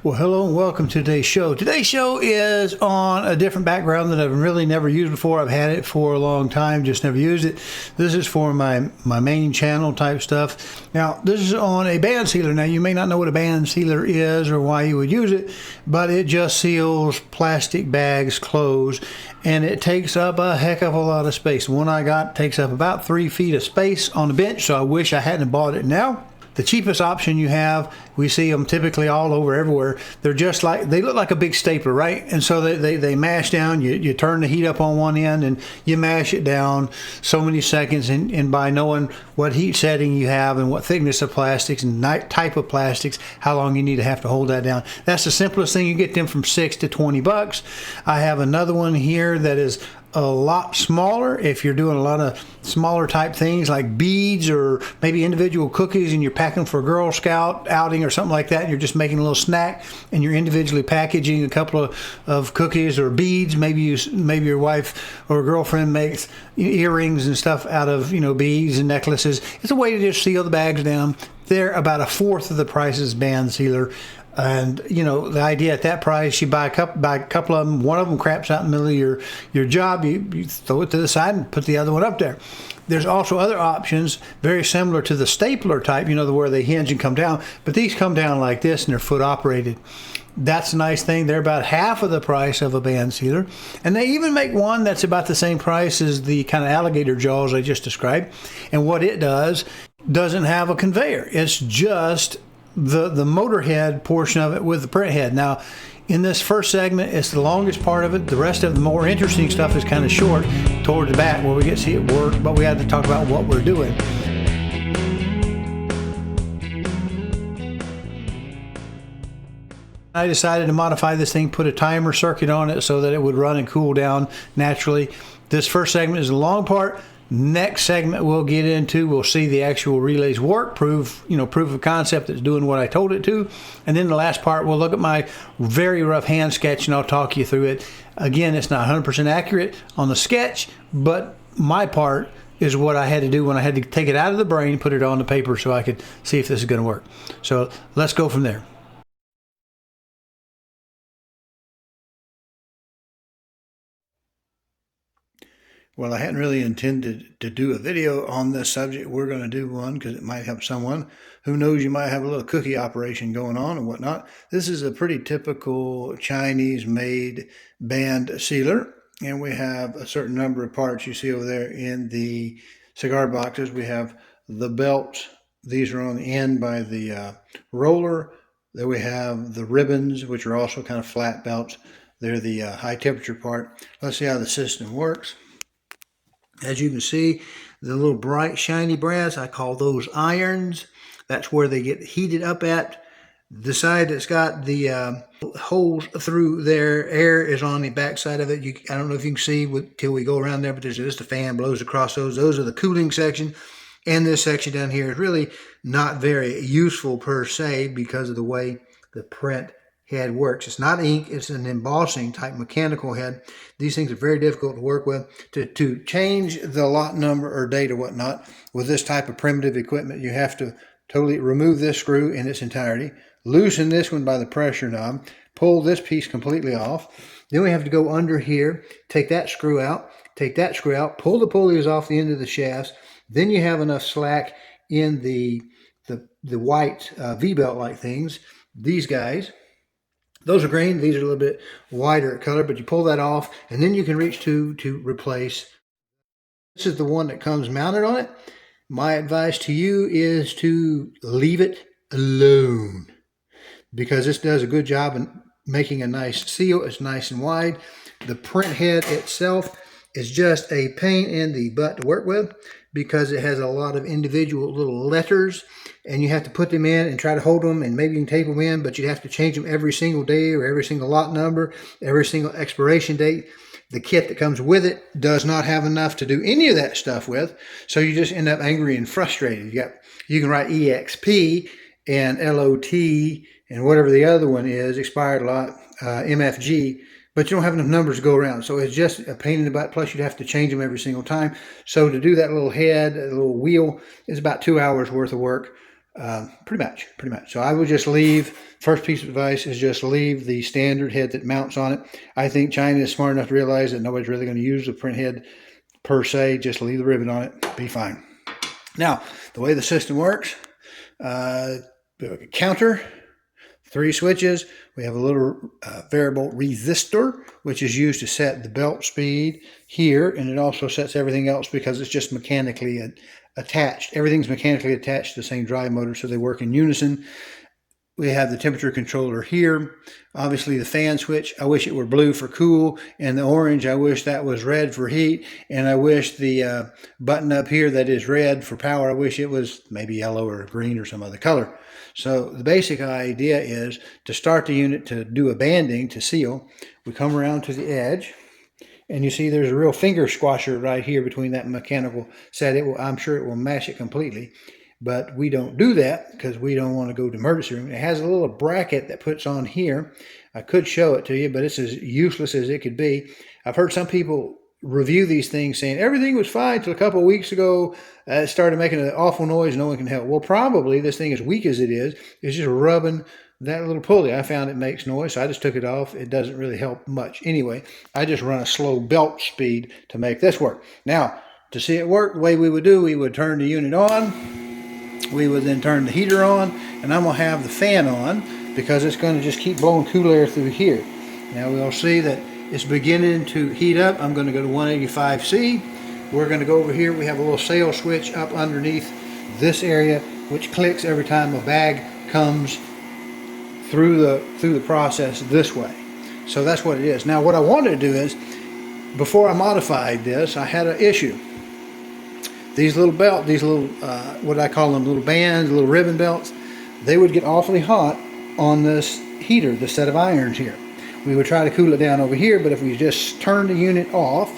Well, hello and welcome to today's show. Today's show is on a different background that I've really never used before. I've had it for a long time, just never used it. This is for my main channel type stuff. Now, this is on a band sealer. Now, you may not know what a band sealer is or why you would use it, but it just seals plastic bags closed, and it takes up a heck of a lot of space. The one I got takes up about 3 feet of space on the bench, so I wish I hadn't bought it now. The cheapest option you have, we see them typically all over everywhere. They're just like, they look like a big stapler, right? And so they mash down. You turn the heat up on one end and you mash it down so many seconds. And by knowing what heat setting you have and what thickness of plastics and type of plastics, how long you need to have to hold that down. That's the simplest thing. You get them from $6 to $20. I have another one here that is a lot smaller if you're doing a lot of smaller type things like beads or maybe individual cookies, and you're packing for a Girl Scout outing or something like that, and you're just making a little snack and you're individually packaging a couple of cookies or beads. Maybe your wife or girlfriend makes earrings and stuff out of beads and necklaces. It's a way to just seal the bags down. They're about 1/4 of the price as band sealer. And the idea at that price, you buy a couple of them. One of them craps out in the middle of your job. You throw it to the side and put the other one up there. There's also other options very similar to the stapler type, where they hinge and come down. But these come down like this and they're foot operated. That's a nice thing. They're about half of the price of a band sealer. And they even make one that's about the same price as the kind of alligator jaws I just described. And what it doesn't have a conveyor. It's just the motor head portion of it with the print head. Now, in this first segment, it's the longest part of it. The rest of the more interesting stuff is kind of short toward the back where we get to see it work, but we had to talk about what we're doing. I decided to modify this thing, put a timer circuit on it so that it would run and cool down naturally. This first segment is the long part. Next segment we'll see the actual relays work, proof of concept that's doing what I told it to. And then the last part, we'll look at my very rough hand sketch and I'll talk you through it. Again, it's not 100% accurate on the sketch, but my part is what I had to do when I had to take it out of the brain, put it on the paper so I could see if this is going to work. So let's go from there. Well, I hadn't really intended to do a video on this subject. We're going to do one because it might help someone. Who knows, you might have a little cookie operation going on and whatnot. This is a pretty typical Chinese-made band sealer, and we have a certain number of parts you see over there in the cigar boxes. We have the belts. These are on the end by the roller. Then we have the ribbons, which are also kind of flat belts. They're the high temperature part. Let's see how the system works. As you can see, the little bright shiny brass, I call those irons. That's where they get heated up at. The side that's got the holes through there, air is on the back side of it. I don't know if you can see till we go around there, but there's just a fan blows across those. Those are the cooling section. And this section down here is really not very useful per se because of the way the print head works. It's not ink, it's an embossing type mechanical head. These things are very difficult to work with. To change the lot number or date or whatnot with this type of primitive equipment, you have to totally remove this screw in its entirety, loosen this one by the pressure knob, pull this piece completely off. Then we have to go under here, take that screw out, pull the pulleys off the end of the shafts. Then you have enough slack in the white V-belt like things. These guys, those are green. These are a little bit wider color, but you pull that off, and then you can reach to replace. This is the one that comes mounted on it. My advice to you is to leave it alone because this does a good job in making a nice seal. It's nice and wide. The print head itself is just a pain in the butt to work with because it has a lot of individual little letters, and you have to put them in and try to hold them, and maybe you can tape them in, but you have to change them every single day or every single lot number, every single expiration date. The kit that comes with it does not have enough to do any of that stuff with, so you just end up angry and frustrated. You can write EXP and LOT and whatever the other one is, expired lot, MFG, but you don't have enough numbers to go around. So it's just a pain in the butt. Plus, you'd have to change them every single time. So to do that little head, a little wheel, is about 2 hours worth of work Pretty much. So I would just leave, first piece of advice is just leave the standard head that mounts on it. I think China is smart enough to realize that nobody's really going to use the print head per se. Just leave the ribbon on it, be fine. Now, the way the system works, we have a counter, 3 switches. We have a little variable resistor, which is used to set the belt speed here, and it also sets everything else because it's just mechanically attached. Everything's mechanically attached to the same drive motor, so they work in unison. We have the temperature controller here. Obviously the fan switch, I wish it were blue for cool, and the orange, I wish that was red for heat, and I wish the button up here that is red for power, I wish it was maybe yellow or green or some other color. So the basic idea is to start the unit, to do a banding to seal. We come around to the edge, and you see there's a real finger squasher right here between that mechanical set. I'm sure it will mash it completely. But we don't do that because we don't want to go to emergency room. It has a little bracket that puts on here. I could show it to you, but it's as useless as it could be. I've heard some people review these things saying everything was fine till a couple of weeks ago. It started making an awful noise. No one can help. Well, probably this thing, as weak as it is just rubbing that little pulley. I found it makes noise, so I just took it off. It doesn't really help much. Anyway, I just run a slow belt speed to make this work. Now, to see it work, the way we would do, we would turn the unit on. We would then turn the heater on, and I'm going to have the fan on because it's going to just keep blowing cool air through here. Now we'll see that it's beginning to heat up. I'm going to go to 185C. We're going to go over here. We have a little sail switch up underneath this area, which clicks every time a bag comes through the process this way. So that's what it is. Now what I wanted to do is, before I modified this, I had an issue. These little what I call them, little bands, little ribbon belts, they would get awfully hot on this heater, this set of irons here. We would try to cool it down over here, but if we just turn the unit off,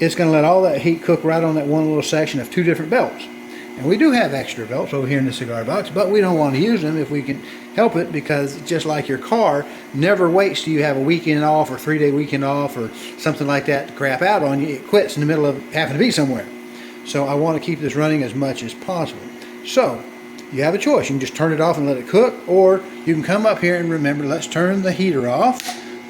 it's going to let all that heat cook right on that one little section of 2 different belts. And we do have extra belts over here in the cigar box, but we don't want to use them if we can help it, because just like your car never waits till you have a weekend off or 3-day weekend off or something like that to crap out on you. It quits in the middle of having to be somewhere. So I want to keep this running as much as possible. So you have a choice. You can just turn it off and let it cook, or you can come up here and remember, let's turn the heater off,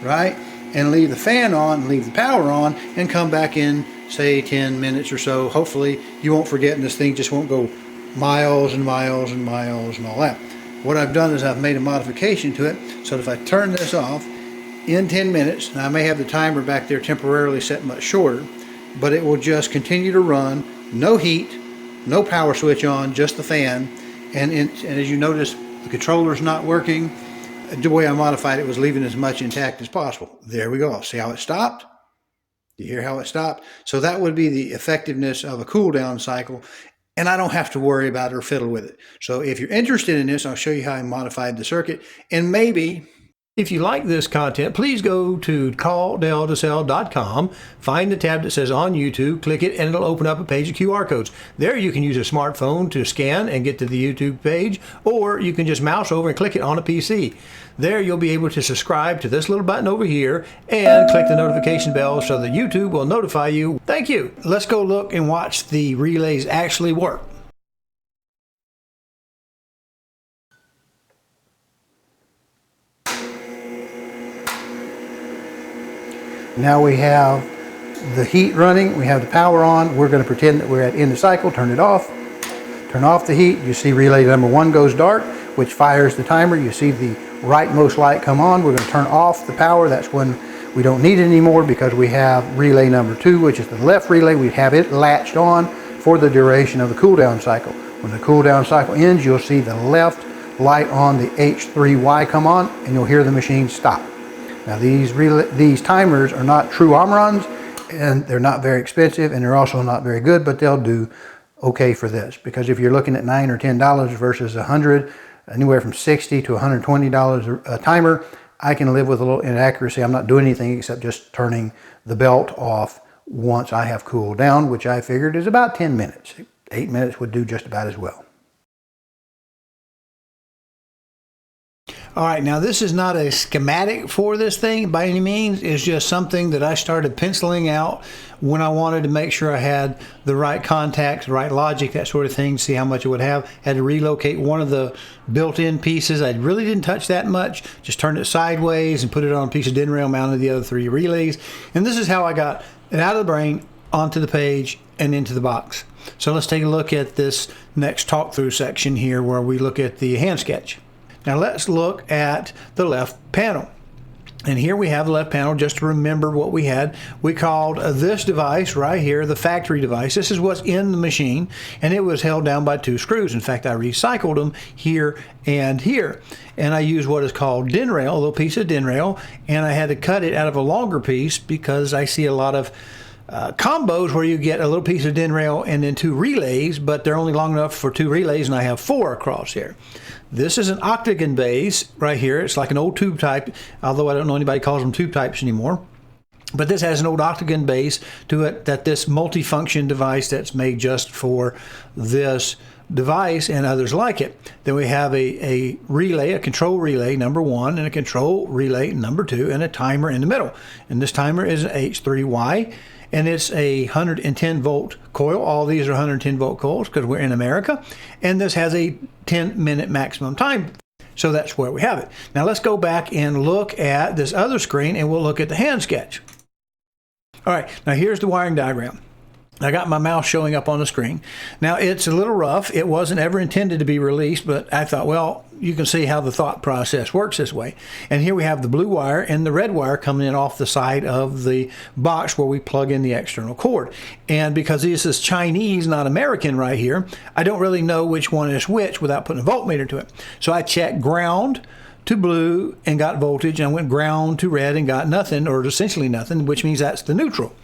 right? And leave the fan on, leave the power on, and come back in, say 10 minutes or so. Hopefully you won't forget and this thing just won't go miles and miles and miles and all that. What I've done is I've made a modification to it, so if I turn this off in 10 minutes, and I may have the timer back there temporarily set much shorter, but it will just continue to run. No heat, no power switch on, just the fan. And as you notice, the controller's not working. The way I modified it was leaving as much intact as possible. There we go. See how it stopped? You hear how it stopped? So that would be the effectiveness of a cool down cycle, and I don't have to worry about it or fiddle with it. So if you're interested in this, I'll show you how I modified the circuit, and maybe if you like this content, please go to calldeltosell.com, find the tab that says on YouTube, click it, and it'll open up a page of QR codes. There you can use a smartphone to scan and get to the YouTube page, or you can just mouse over and click it on a PC. There you'll be able to subscribe to this little button over here and click the notification bell so that YouTube will notify you. Thank you. Let's go look and watch the relays actually work. Now we have the heat running, we have the power on. We're going to pretend that we're at end of cycle, turn it off. Turn off the heat. You see relay number 1 goes dark, which fires the timer. You see the rightmost light come on. We're going to turn off the power. That's when we don't need it anymore, because we have relay number 2, which is the left relay. We have it latched on for the duration of the cool down cycle. When the cool down cycle ends, you'll see the left light on the H3Y come on, and you'll hear the machine stop. Now these timers are not true Omrons, and they're not very expensive, and they're also not very good, but they'll do okay for this. Because if you're looking at $9 or $10 versus $100, anywhere from $60 to $120 a timer, I can live with a little inaccuracy. I'm not doing anything except just turning the belt off once I have cooled down, which I figured is about 10 minutes. 8 minutes would do just about as well. All right, now this is not a schematic for this thing by any means. It's just something that I started penciling out when I wanted to make sure I had the right contacts, the right logic, that sort of thing, see how much it would have. Had to relocate one of the built-in pieces. I really didn't touch that much, just turned it sideways and put it on a piece of DIN rail, mounted the other 3 relays. And this is how I got it out of the brain, onto the page, and into the box. So let's take a look at this next talk-through section here where we look at the hand sketch. Now let's look at the left panel. And here we have the left panel. Just to remember what we had, we called this device right here the factory device. This is what's in the machine, and it was held down by 2 screws. In fact, I recycled them here and here. And I used what is called DIN rail, a little piece of DIN rail, and I had to cut it out of a longer piece because I see a lot of combos where you get a little piece of DIN rail and then 2 relays, but they're only long enough for 2 relays, and I have 4 across here. This is an octagon base right here. It's like an old tube type, although I don't know anybody calls them tube types anymore. But this has an old octagon base to it, that this multifunction device that's made just for this device and others like it. Then we have a relay, a control relay number 1, and a control relay number 2, and a timer in the middle. And this timer is an H3Y, and it's a 110 volt coil. All these are 110 volt coils because we're in America. And this has a 10-minute maximum time. So that's where we have it. Now let's go back and look at this other screen, and we'll look at the hand sketch. All right, now here's the wiring diagram. I got my mouse showing up on the screen. Now it's a little rough. It wasn't ever intended to be released, but I thought, well, you can see how the thought process works this way. And here we have the blue wire and the red wire coming in off the side of the box where we plug in the external cord. And because this is Chinese, not American right here, I don't really know which one is which without putting a voltmeter to it. So I checked ground to blue and got voltage, and I went ground to red and got nothing, or essentially nothing, which means that's the neutral.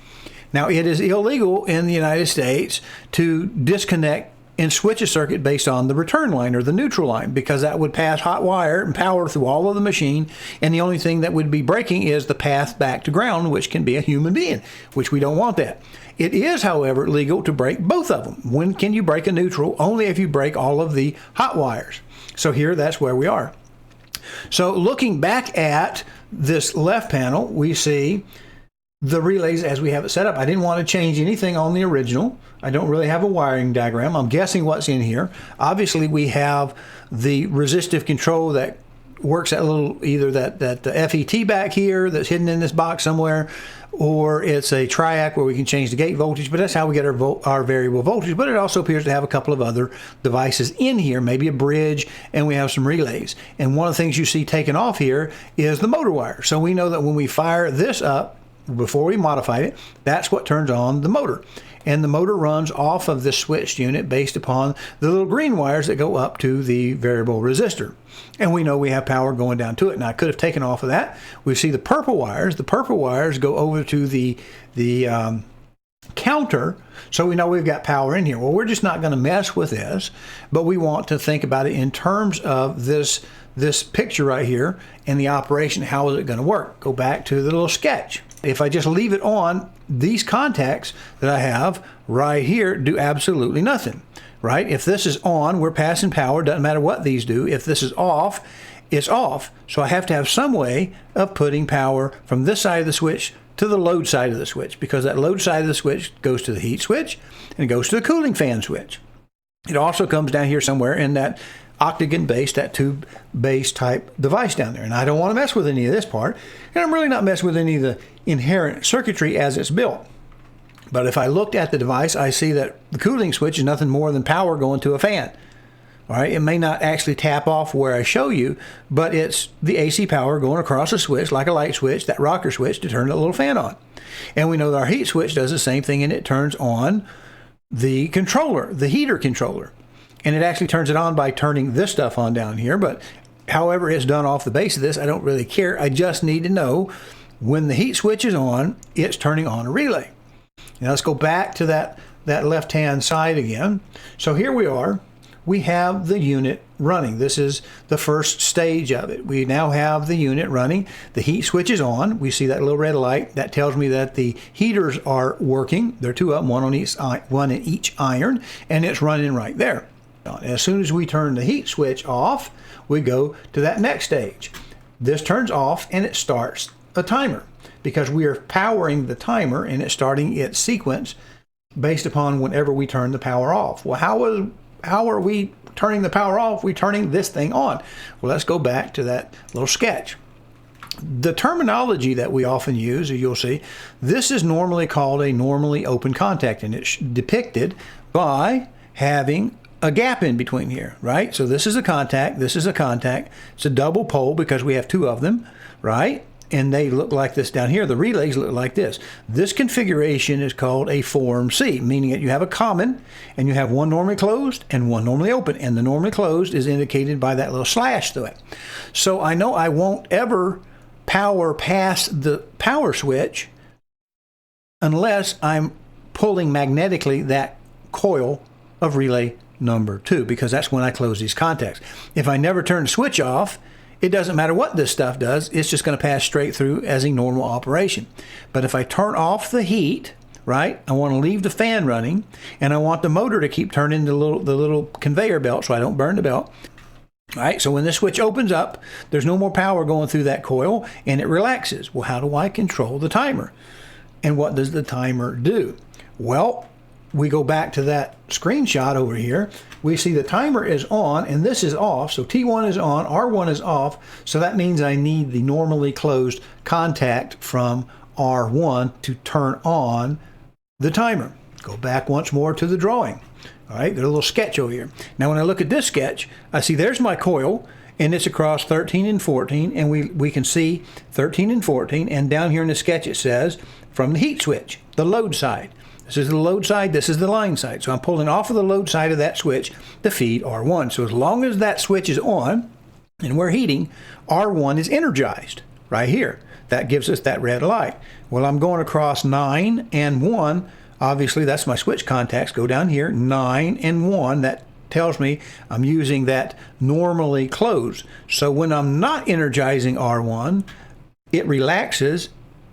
Now, it is illegal in the United States to disconnect and switch a circuit based on the return line or the neutral line, because that would pass hot wire and power through all of the machine, and the only thing that would be breaking is the path back to ground, which can be a human being, which we don't want that. It is, however, legal to break both of them. When can you break a neutral? Only if you break all of the hot wires. So here, that's where we are. So looking back at this left panel, we see the relays as we have it set up. I didn't want to change anything on the original. I don't really have a wiring diagram. I'm guessing what's in here. Obviously, we have the resistive control that works that little, either that FET back here that's hidden in this box somewhere, or it's a triac where we can change the gate voltage, but that's how we get our variable voltage. But it also appears to have a couple of other devices in here, maybe a bridge, and we have some relays. And one of the things you see taken off here is the motor wire. So we know that when we fire this up, before we modified it, that's what turns on the motor. And the motor runs off of this switched unit based upon the little green wires that go up to the variable resistor. And we know we have power going down to it. Now, I could have taken off of that. We see the purple wires. The purple wires go over to the counter, so we know we've got power in here. Well, we're just not going to mess with this, but we want to think about it in terms of this picture right here and the operation. How is it going to work? Go back to the little sketch. If I just leave it on, these contacts that I have right here do absolutely nothing, right? If this is on, we're passing power, doesn't matter what these do. If this is off, it's off. So I have to have some way of putting power from this side of the switch to the load side of the switch, because that load side of the switch goes to the heat switch and goes to the cooling fan switch. It also comes down here somewhere in that octagon base, that tube base type device down there. And I don't want to mess with any of this part. And I'm really not messing with any of the inherent circuitry as it's built. But if I looked at the device, I see that the cooling switch is nothing more than power going to a fan. All right, it may not actually tap off where I show you, but it's the AC power going across a switch, like a light switch, that rocker switch, to turn the little fan on. And we know that our heat switch does the same thing, and it turns on the controller, the heater controller. And it actually turns it on by turning this stuff on down here. But however it's done off the base of this, I don't really care. I just need to know when the heat switch is on, it's turning on a relay. Now let's go back to that left-hand side again. So here we are. We have the unit running. This is the first stage of it. We now have the unit running. The heat switch is on. We see that little red light. That tells me that the heaters are working. There are two of them, one in each iron, and it's running right there. As soon as we turn the heat switch off, we go to that next stage. This turns off and it starts a timer because we are powering the timer and it's starting its sequence based upon whenever we turn the power off. Well, how are we turning the power off? We're turning this thing on. Well, let's go back to that little sketch. The terminology that we often use, you'll see, this is normally called a normally open contact, and it's depicted by having a gap in between here, right? So this is a contact, this is a contact. It's a double pole because we have two of them, right? And they look like this down here. The relays look like this. This configuration is called a form C, meaning that you have a common and you have one normally closed and one normally open. And the normally closed is indicated by that little slash through it. So I know I won't ever power past the power switch unless I'm pulling magnetically that coil of relay number 2, because that's when I close these contacts. If I never turn the switch off, it doesn't matter what this stuff does, it's just going to pass straight through as a normal operation. But if I turn off the heat, right, I want to leave the fan running, and I want the motor to keep turning the little conveyor belt so I don't burn the belt. All right, so when this switch opens up, there's no more power going through that coil, and it relaxes. Well, how do I control the timer? And what does the timer do? Well, we go back to that screenshot over here. We see the timer is on, and this is off. So T1 is on, R1 is off. So that means I need the normally closed contact from R1 to turn on the timer. Go back once more to the drawing. All right, there's a little sketch over here. Now, when I look at this sketch, I see there's my coil, and it's across 13 and 14, and we can see 13 and 14, and down here in the sketch it says from the heat switch, the load side. This is the load side, this is the line side. So I'm pulling off of the load side of that switch to feed R1. So as long as that switch is on and we're heating, R1 is energized right here. That gives us that red light. Well, I'm going across 9 and 1. Obviously, that's my switch contacts. Go down here, 9 and 1. That tells me I'm using that normally closed. So when I'm not energizing R1, it relaxes,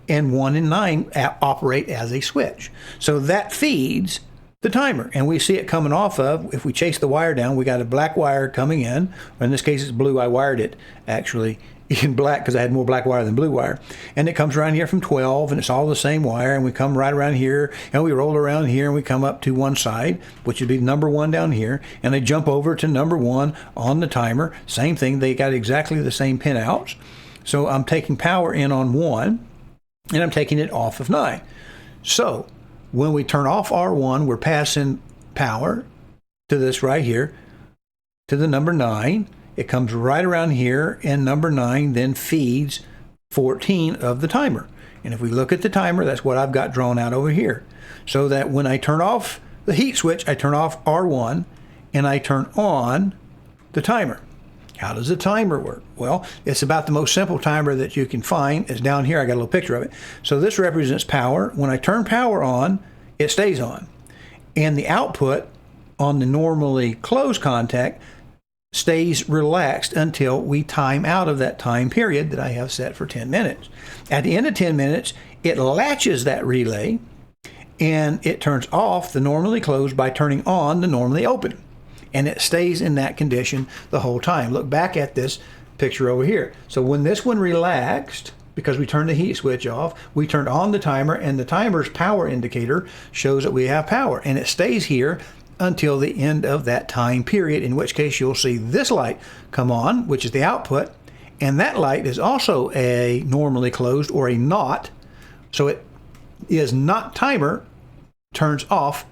and 1 and 9 operate as a switch. So that feeds the timer, and we see it coming off of, if we chase the wire down, we got a black wire coming in, or in this case it's blue. I wired it actually in black because I had more black wire than blue wire, and it comes around here from 12, and it's all the same wire, and we come right around here, and we roll around here, and we come up to one side, which would be number 1 down here, and they jump over to number 1 on the timer. Same thing, they got exactly the same pin outs. So I'm taking power in on 1, and I'm taking it off of 9. So when we turn off R1, we're passing power to this right here, to the number 9. It comes right around here, and number 9 then feeds 14 of the timer. And if we look at the timer, that's what I've got drawn out over here. So that when I turn off the heat switch, I turn off R1, and I turn on the timer. How does the timer work? Well, it's about the most simple timer that you can find. It's down here. I got a little picture of it. So this represents power. When I turn power on, it stays on. And the output on the normally closed contact stays relaxed until we time out of that time period that I have set for 10 minutes. At the end of 10 minutes, it latches that relay, and it turns off the normally closed by turning on the normally open. And it stays in that condition the whole time. Look back at this picture over here. So when this one relaxed, because we turned the heat switch off, we turned on the timer, and the timer's power indicator shows that we have power. And it stays here until the end of that time period, in which case you'll see this light come on, which is the output. And that light is also a normally closed, or a not. So it is not timer, turns off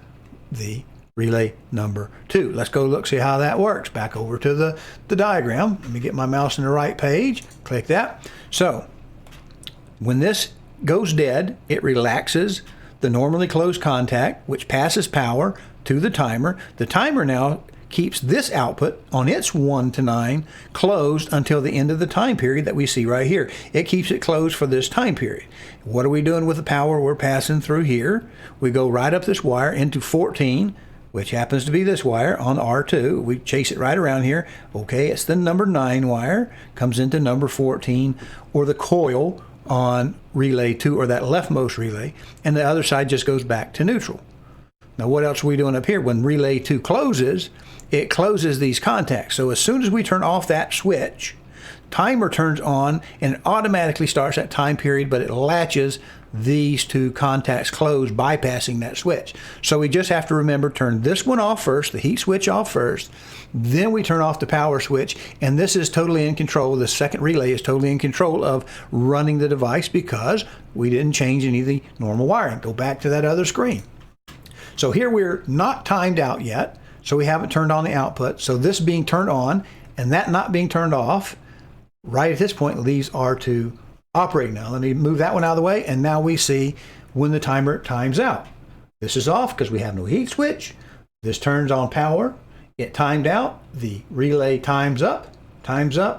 the relay number 2. Let's go look, see how that works. Back over to the diagram. Let me get my mouse in the right page. Click that. So when this goes dead, it relaxes the normally closed contact, which passes power to the timer. The timer now keeps this output on its 1 to 9 closed until the end of the time period that we see right here. It keeps it closed for this time period. What are we doing with the power we're passing through here? We go right up this wire into 14, which happens to be this wire on R2. We chase it right around here. Okay, it's the number 9 wire, comes into number 14, or the coil on relay 2, or that leftmost relay, and the other side just goes back to neutral. Now what else are we doing up here? When relay 2 closes, it closes these contacts. So as soon as we turn off that switch, timer turns on and it automatically starts that time period, but it latches these 2 contacts closed, bypassing that switch. So we just have to remember, turn this one off first, the heat switch off first, then we turn off the power switch, and this is totally in control. The second relay is totally in control of running the device because we didn't change any of the normal wiring. Go back to that other screen. So here we're not timed out yet, so we haven't turned on the output. So this being turned on and that not being turned off, right at this point leaves R2 operating. Now let me move that one out of the way, and now we see when the timer times out. This is off because we have no heat switch. This turns on power. It timed out. The relay times up,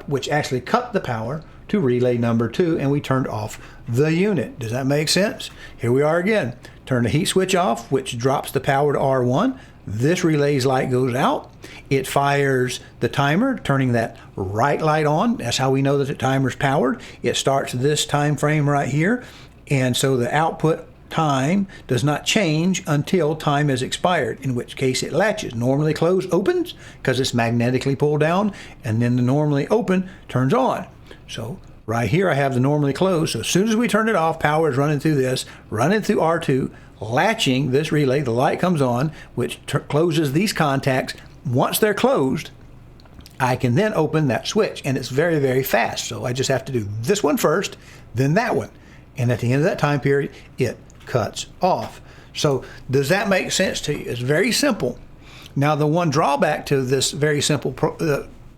which actually cut the power to relay number 2, and we turned off the unit. Does that make sense? Here we are again. Turn the heat switch off, which drops the power to R1. This relay's light goes out. It fires the timer, turning that right light on. That's how we know that the timer's powered. It starts this time frame right here. And so the output time does not change until time is expired, in which case it latches. Normally closed opens because it's magnetically pulled down, and then the normally open turns on. So right here I have the normally closed. So as soon as we turn it off, power is running through this, running through R2, latching this relay. The light comes on, which closes these contacts. Once they're closed, I can then open that switch, and it's very, very fast. So I just have to do this one first, then that one. And at the end of that time period, it cuts off. So does that make sense to you? It's very simple. Now the one drawback to this very simple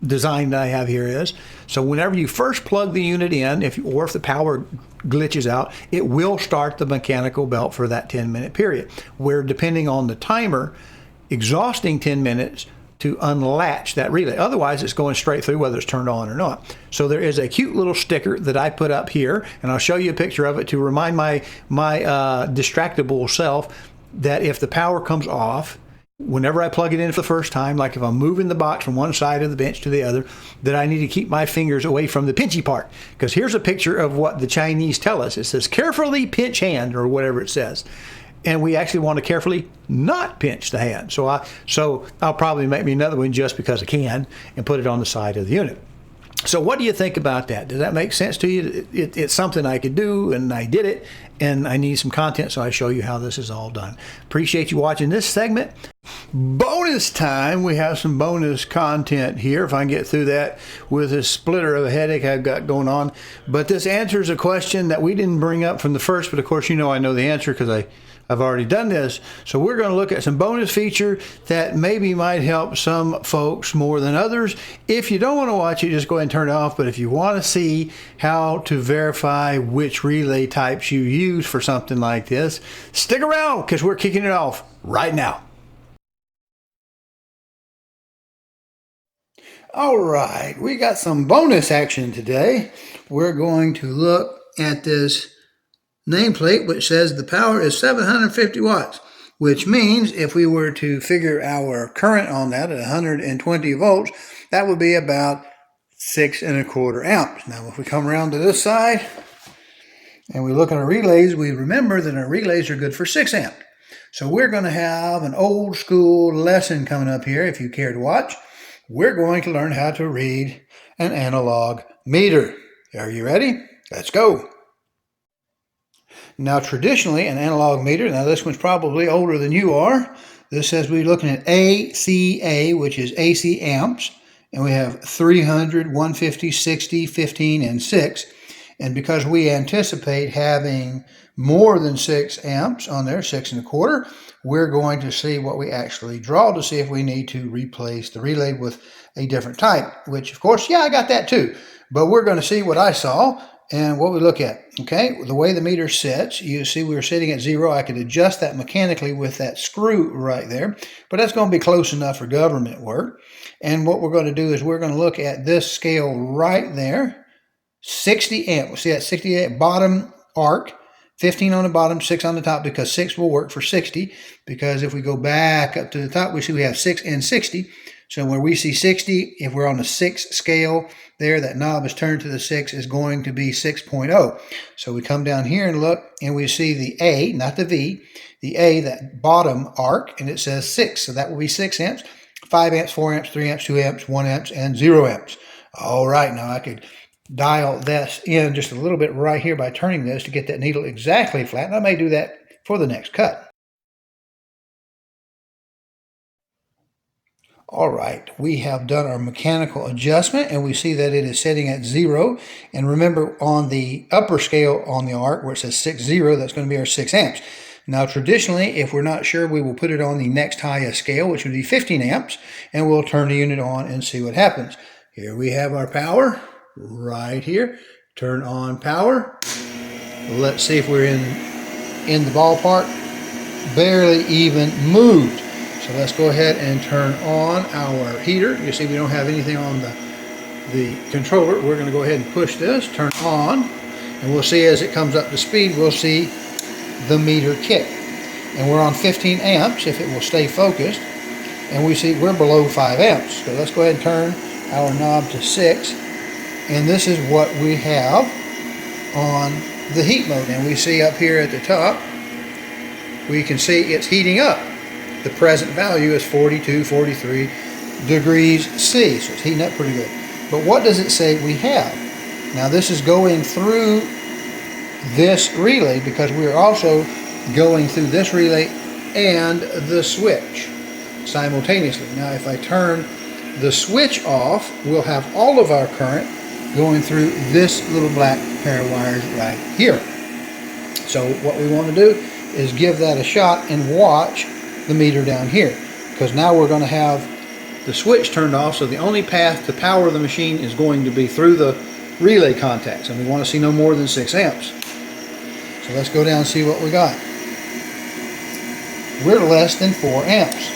design that I have here is, so whenever you first plug the unit in, or if the power glitches out, it will start the mechanical belt for that 10-minute period, where depending on the timer, exhausting 10 minutes to unlatch that relay. Otherwise, it's going straight through whether it's turned on or not. So there is a cute little sticker that I put up here, and I'll show you a picture of it to remind my distractible self that if the power comes off, whenever I plug it in for the first time, like if I'm moving the box from one side of the bench to the other, that I need to keep my fingers away from the pinchy part. Because here's a picture of what the Chinese tell us. It says, carefully pinch hand, or whatever it says. And we actually want to carefully not pinch the hand. So I'll probably make me another one just because I can and put it on the side of the unit. So what do you think about that? Does that make sense to you? It's something I could do, and I did it, and I need some content, so I show you how this is all done. Appreciate you watching this segment. Bonus time. We have some bonus content here, if I can get through that with this splitter of a headache I've got going on. But this answers a question that we didn't bring up from the first, but of course you know I know the answer because I've already done this. So we're going to look at some bonus feature that maybe might help some folks more than others. If you don't want to watch it, just go ahead and turn it off. But if you want to see how to verify which relay types you use for something like this, stick around because we're kicking it off right now. All right, we got some bonus action today. We're going to look at this nameplate which says the power is 750 watts, which means if we were to figure our current on that at 120 volts, that would be about 6¼ amps. Now if we come around to this side and we look at our relays, we remember that our relays are good for 6 amps. So we're going to have an old school lesson coming up here. If you care to watch, we're going to learn how to read an analog meter. Are you ready? Let's go. Now, traditionally, an analog meter, now this one's probably older than you are. This says we're looking at ACA, which is AC amps, and we have 300, 150, 60, 15, and 6. And because we anticipate having more than 6 amps on there, 6¼ we're going to see what we actually draw to see if we need to replace the relay with a different type, which of course, yeah, I got that too. But we're going to see what I saw and what we look at. Okay, the way the meter sits, you see we were sitting at 0. I could adjust that mechanically with that screw right there, but that's going to be close enough for government work. And what we're going to do is we're going to look at this scale right there, 60 amp. See that 60 amp bottom arc, 15 on the bottom, 6 on the top, because 6 will work for 60. Because if we go back up to the top, we see we have 6 and 60. So where we see 60, if we're on the 6 scale there, that knob is turned to the 6 is going to be 6.0. So we come down here and look, and we see the A, not the V, the A, that bottom arc, and it says 6. So that will be 6 amps, 5 amps, 4 amps, 3 amps, 2 amps, 1 amps, and 0 amps. All right, now I could dial this in just a little bit right here by turning this to get that needle exactly flat, and I may do that for the next cut. All right, we have done our mechanical adjustment and we see that it is setting at 0. And remember, on the upper scale on the arc where it says 60, that's going to be our 6 amps. Now traditionally, if we're not sure, we will put it on the next highest scale, which would be 15 amps, and we'll turn the unit on and see what happens. Here we have our power right here. Turn on power. Let's see if we're in the ballpark. Barely even moved. So let's go ahead and turn on our heater. You see we don't have anything on the controller. We're going to go ahead and push this, turn on, and we'll see as it comes up to speed, we'll see the meter kick. And we're on 15 amps if it will stay focused. And we see we're below 5 amps. So let's go ahead and turn our knob to 6. And this is what we have on the heat mode. And we see up here at the top, we can see it's heating up. The present value is 42, 43 degrees C, so it's heating up pretty good. But what does it say we have? Now this is going through this relay because we're also going through this relay and the switch simultaneously. Now if I turn the switch off, we'll have all of our current going through this little black pair of wires right here. So what we want to do is give that a shot and watch the meter down here, because now we're going to have the switch turned off, so the only path to power the machine is going to be through the relay contacts, and we want to see no more than 6 amps. So let's go down and see what we got. We're less than 4 amps.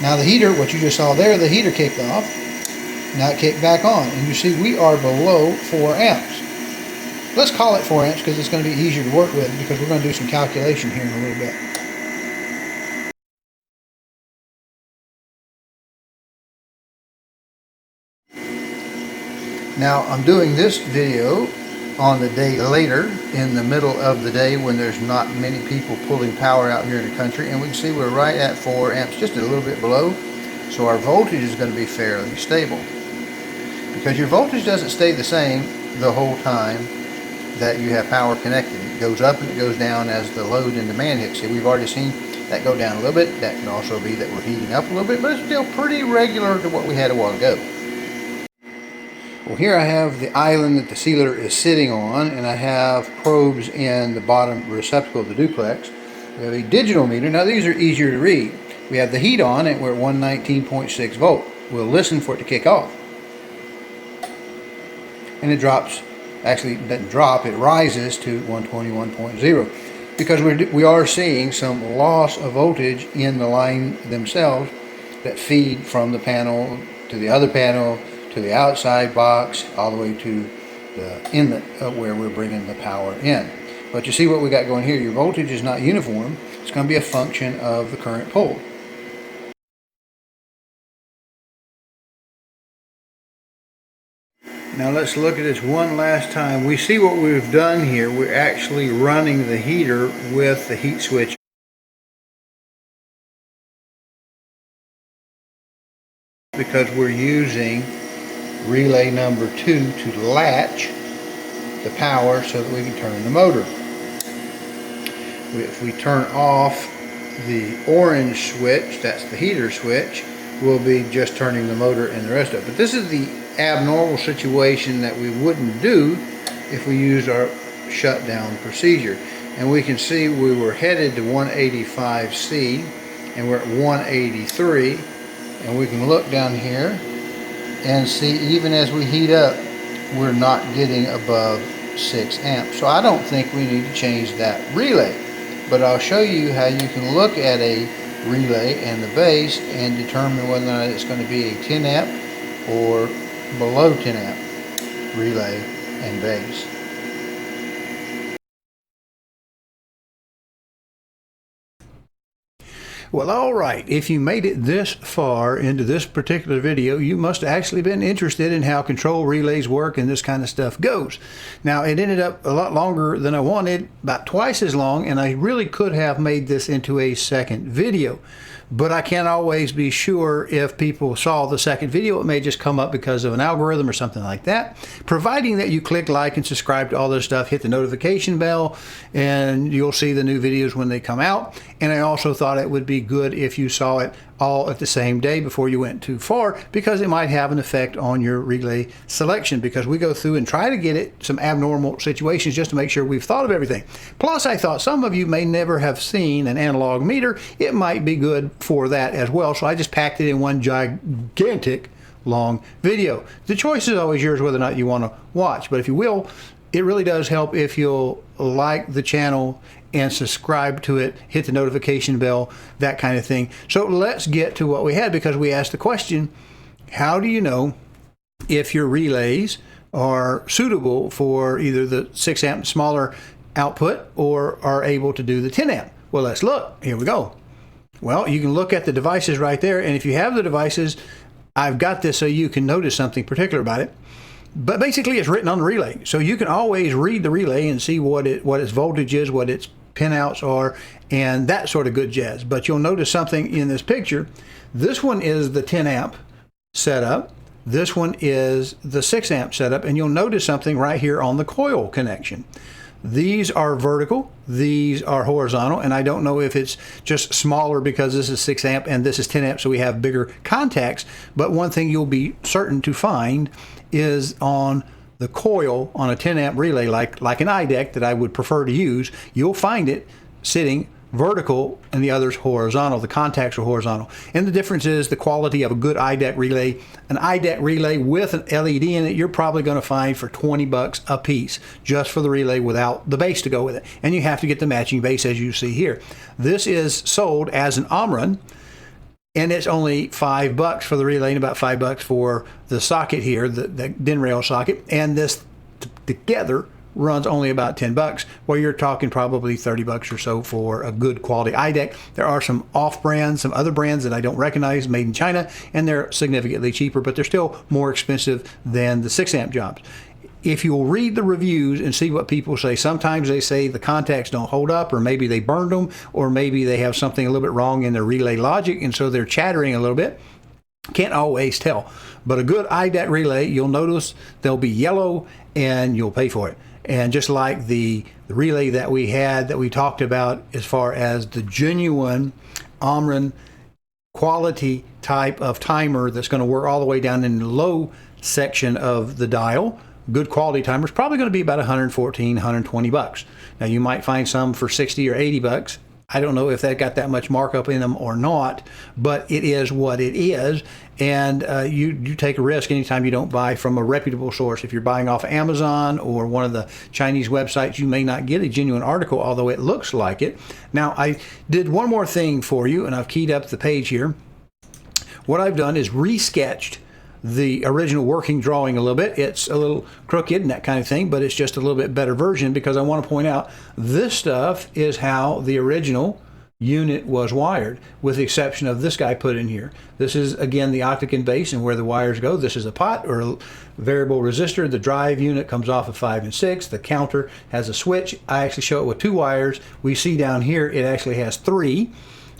Now the heater, what you just saw there, the heater kicked off. Now it kicked back on, and you see we are below 4 amps. Let's call it 4 amps because it's going to be easier to work with, because we're going to do some calculation here in a little bit. Now I'm doing this video on the day later, in the middle of the day when there's not many people pulling power out here in the country, and we can see we're right at 4 amps, just a little bit below. So our voltage is going to be fairly stable, because your voltage doesn't stay the same the whole time that you have power connected. It goes up and it goes down as the load and demand hits. See, we've already seen that go down a little bit. That can also be that we're heating up a little bit, but it's still pretty regular to what we had a while ago. Well, here I have the island that the sealer is sitting on, and I have probes in the bottom receptacle of the duplex. We have a digital meter. Now these are easier to read. We have the heat on, and we're at 119.6 volt. We'll listen for it to kick off. And it drops, actually it doesn't drop, it rises to 121.0. Because we are seeing some loss of voltage in the line themselves that feed from the panel to the other panel, to the outside box, all the way to the inlet where we're bringing the power in. But you see what we got going here. Your voltage is not uniform. It's going to be a function of the current pulled. Now let's look at this one last time. We see what we've done here. We're actually running the heater with the heat switch, because we're using relay number 2 to latch the power so that we can turn the motor. If we turn off the orange switch, that's the heater switch, we'll be just turning the motor and the rest of it. But this is the abnormal situation that we wouldn't do if we used our shutdown procedure. And we can see we were headed to 185C and we're at 183, and we can look down here and see even as we heat up, we're not getting above 6 amps. So I don't think we need to change that relay. But I'll show you how you can look at a relay and the base and determine whether or not it's going to be a 10 amp or below 10 amp relay and base. Well, all right. If you made it this far into this particular video, you must have actually been interested in how control relays work and this kind of stuff goes. Now, it ended up a lot longer than I wanted, about twice as long, and I really could have made this into a second video. But I can't always be sure if people saw the second video. It may just come up because of an algorithm or something like that. Providing that you click like and subscribe to all this stuff, hit the notification bell, and you'll see the new videos when they come out. And I also thought it would be good if you saw it all at the same day before you went too far, because it might have an effect on your relay selection, because we go through and try to get it some abnormal situations just to make sure we've thought of everything. Plus, I thought some of you may never have seen an analog meter. It might be good for that as well, so I just packed it in one gigantic long video. The choice is always yours whether or not you want to watch, but if you will, it really does help if you'll like the channel and subscribe to it, hit the notification bell, that kind of thing. So let's get to what we had, because we asked the question, how do you know if your relays are suitable for either the 6 amp smaller output or are able to do the 10 amp? Well, let's look. Here we go. Well, you can look at the devices right there, and if you have the devices, I've got this so you can notice something particular about it. But basically, it's written on the relay, so you can always read the relay and see what its voltage is, what its pinouts are, and that sort of good jazz. But you'll notice something in this picture. This one is the 10 amp setup. This one is the 6 amp setup, and you'll notice something right here on the coil connection. These are vertical, these are horizontal, and I don't know if it's just smaller because this is 6 amp and this is 10 amp, so we have bigger contacts. But one thing you'll be certain to find is on the coil on a 10 amp relay, like an iDeck that I would prefer to use, you'll find it sitting vertical and the other's horizontal. The contacts are horizontal. And the difference is the quality of a good iDeck relay. An iDeck relay with an LED in it, you're probably going to find for 20 bucks a piece just for the relay without the base to go with it. And you have to get the matching base, as you see here. This is sold as an Omron, and it's only $5 for the relay and about $5 for the socket here, the DIN rail socket. And this together runs only about 10 bucks, where you're talking probably 30 bucks or so for a good quality iDeck. There are some off-brands, some other brands that I don't recognize, made in China, and they're significantly cheaper, but they're still more expensive than the 6 amp jobs. If you'll read the reviews and see what people say, sometimes they say the contacts don't hold up, or maybe they burned them, or maybe they have something a little bit wrong in their relay logic, and so they're chattering a little bit. Can't always tell. But a good iDeck relay, you'll notice they'll be yellow, and you'll pay for it. And just like the relay that we had, that we talked about as far as the genuine Omron quality type of timer that's going to work all the way down in the low section of the dial, good quality timer is probably going to be about 114, 120 bucks. Now you might find some for 60 or 80 bucks. I don't know if that got that much markup in them or not, but it is what it is. And you take a risk anytime you don't buy from a reputable source. If you're buying off Amazon or one of the Chinese websites, you may not get a genuine article, although it looks like it. Now, I did one more thing for you, and I've keyed up the page here. What I've done is resketched the original working drawing a little bit. It's a little crooked and that kind of thing, but it's just a little bit better version, because I want to point out this stuff is how the original unit was wired, with the exception of this guy put in here. This is, again, the octagon base and where the wires go. This is a pot or a variable resistor. The drive unit comes off of 5 and 6. The counter has a switch. I actually show it with 2 wires. We see down here it actually has 3,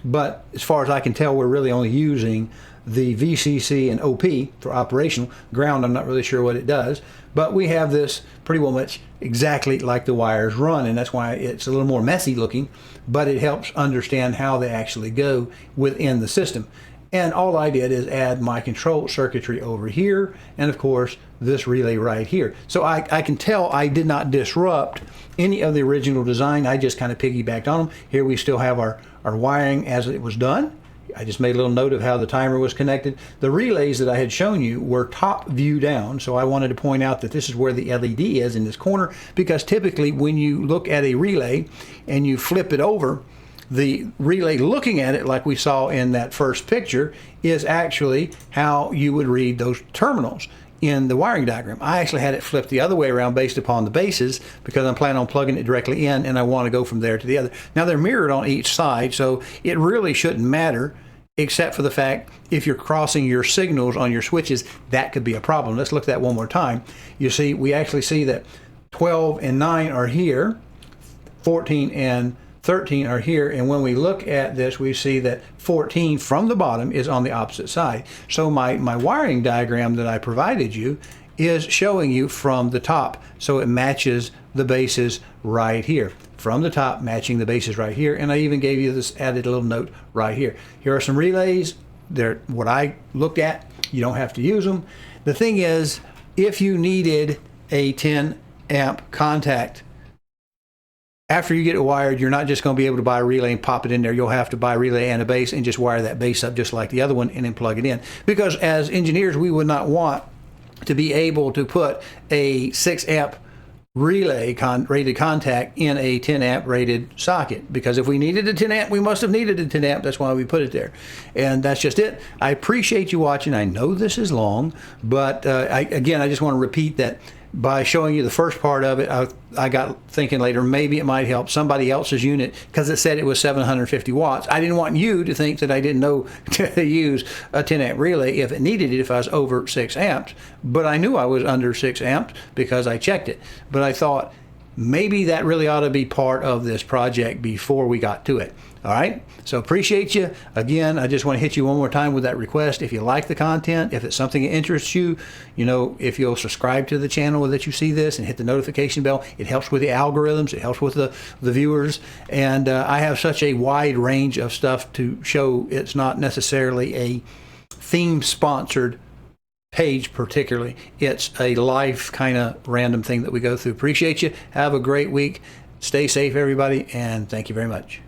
but as far as I can tell, we're really only using the VCC and OP for operational. Ground, I'm not really sure what it does, but we have this pretty well much exactly like the wires run, and that's why it's a little more messy looking, but it helps understand how they actually go within the system. And all I did is add my control circuitry over here, and of course this relay right here. So I can tell I did not disrupt any of the original design. I just kind of piggybacked on them. Here we still have our wiring as it was done. I just made a little note of how the timer was connected. The relays that I had shown you were top view down, so I wanted to point out that this is where the LED is in this corner, because typically when you look at a relay and you flip it over, the relay looking at it like we saw in that first picture is actually how you would read those terminals. in the wiring diagram. I actually had it flipped the other way around based upon the bases, because I'm planning on plugging it directly in and I want to go from there to the other. Now they're mirrored on each side, so it really shouldn't matter, except for the fact if you're crossing your signals on your switches, that could be a problem. Let's look at that one more time. You see, we actually see that 12 and 9 are here, 14 and 13 are here, and when we look at this, we see that 14 from the bottom is on the opposite side. So my wiring diagram that I provided you is showing you from the top, so it matches the bases right here. From the top, matching the bases right here, and I even gave you this, added a little note right here. Here are some relays. They're what I looked at. You don't have to use them. The thing is, if you needed a 10 amp contact, after you get it wired, you're not just going to be able to buy a relay and pop it in there. You'll have to buy a relay and a base and just wire that base up just like the other one and then plug it in. Because as engineers, we would not want to be able to put a 6 amp relay rated contact in a 10 amp rated socket, because if we needed a 10 amp, we must have needed a 10 amp. That's why we put it there. And that's just it. I appreciate you watching. I know this is long, but again, I just want to repeat that by showing you the first part of it, I got thinking later, maybe it might help somebody else's unit, because it said it was 750 watts. I didn't want you to think that I didn't know to use a 10 amp relay if it needed it, if I was over 6 amps. But I knew I was under 6 amps because I checked it. But I thought maybe that really ought to be part of this project before we got to it. All right, so appreciate you. Again, I just want to hit you one more time with that request. If you like the content, if it's something that interests you, if you'll subscribe to the channel that you see this and hit the notification bell, it helps with the algorithms, it helps with the viewers. And I have such a wide range of stuff to show. It's not necessarily a theme-sponsored page particularly. It's a life kind of random thing that we go through. Appreciate you. Have a great week. Stay safe, everybody, and thank you very much.